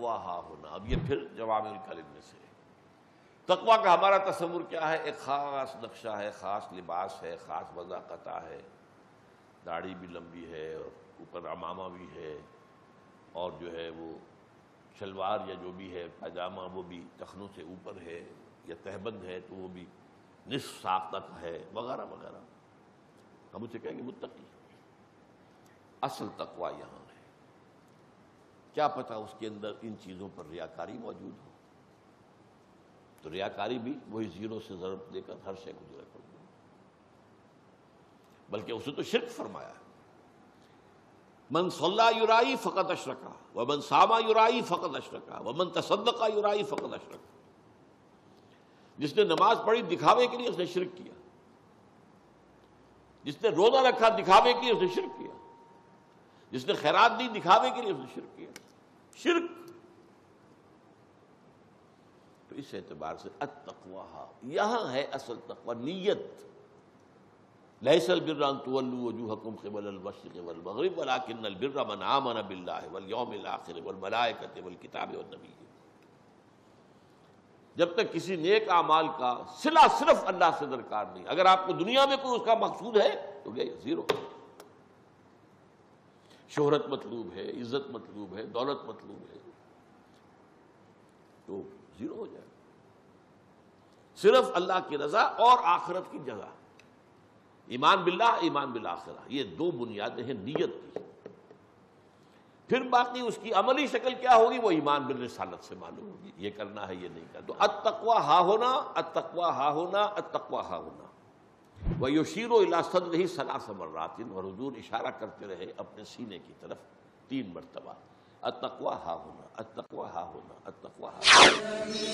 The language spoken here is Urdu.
التقویٰ ہا ہونا. اب یہ پھر جوامع الکلم میں سے. تقویٰ کا ہمارا تصور کیا ہے؟ ایک خاص نقشہ ہے، خاص لباس ہے، خاص وضاقت ہے، داڑھی بھی لمبی ہے اور اوپر عمامہ بھی ہے، اور جو ہے وہ شلوار یا جو بھی ہے پاجامہ وہ بھی ٹخنوں سے اوپر ہے، یا تہبند ہے تو وہ بھی نصف ساق تک ہے، وغیرہ وغیرہ. ہم اسے کہیں گے متقی. اصل تقویٰ یہاں ہے. کیا پتہ اس کے اندر ان چیزوں پر ریاکاری موجود ہو، تو ریاکاری بھی وہی زیرو سے ضرب دے کر ہر شے کو ضرب کر دے. بلکہ اسے تو شرک فرمایا ہے. من صلی یرائی فقط اشرکا ومن صام یرائی فقط اشرکا ومن تصدق یرائی فقط اشرکا. جس نے نماز پڑھی دکھاوے کے لیے اس نے شرک کیا، جس نے روزہ رکھا دکھاوے کے لیے اس نے شرک کیا، جس نے خیرات دی دکھاوے کے لیے اس نے شرک کیا. شرک. تو اس اعتبار سے التقویٰ یہاں ہے اصل تقویٰ، نیت. لیس البر ان تولوا وجوہکم قبل المشرق والمغرب ولکن البر من آمن باللہ والیوم الآخر والملائکۃ والکتاب والنبیین. جب تک کسی نیک اعمال کا صلہ صرف اللہ سے درکار نہیں، اگر آپ کو دنیا میں کوئی اس کا مقصود ہے تو گئے زیرو. شہرت مطلوب ہے، عزت مطلوب ہے، دولت مطلوب ہے تو زیرو ہو جائے. صرف اللہ کی رضا اور آخرت کی جزا. ایمان باللہ، ایمان بالآخرہ، یہ دو بنیادیں ہیں نیت کی. پھر باقی اس کی عملی شکل کیا ہوگی وہ ایمان بالرسالت سے معلوم ہوگی. یہ کرنا ہے، یہ نہیں کرنا. تو التقویٰ ہا ہونا، التقویٰ ہا ہونا، التقویٰ ہا ہونا. وَيُشِيرُ إِلَىٰ صَدْرِهِ ثَلَاثَ مَرَّاتٍ. اور حضور اشارہ کرتے رہے اپنے سینے کی طرف 3 مرتبہ. التقویٰ ہا ہونا، التقویٰ ہا ہونا، التقویٰ ہا ہونا.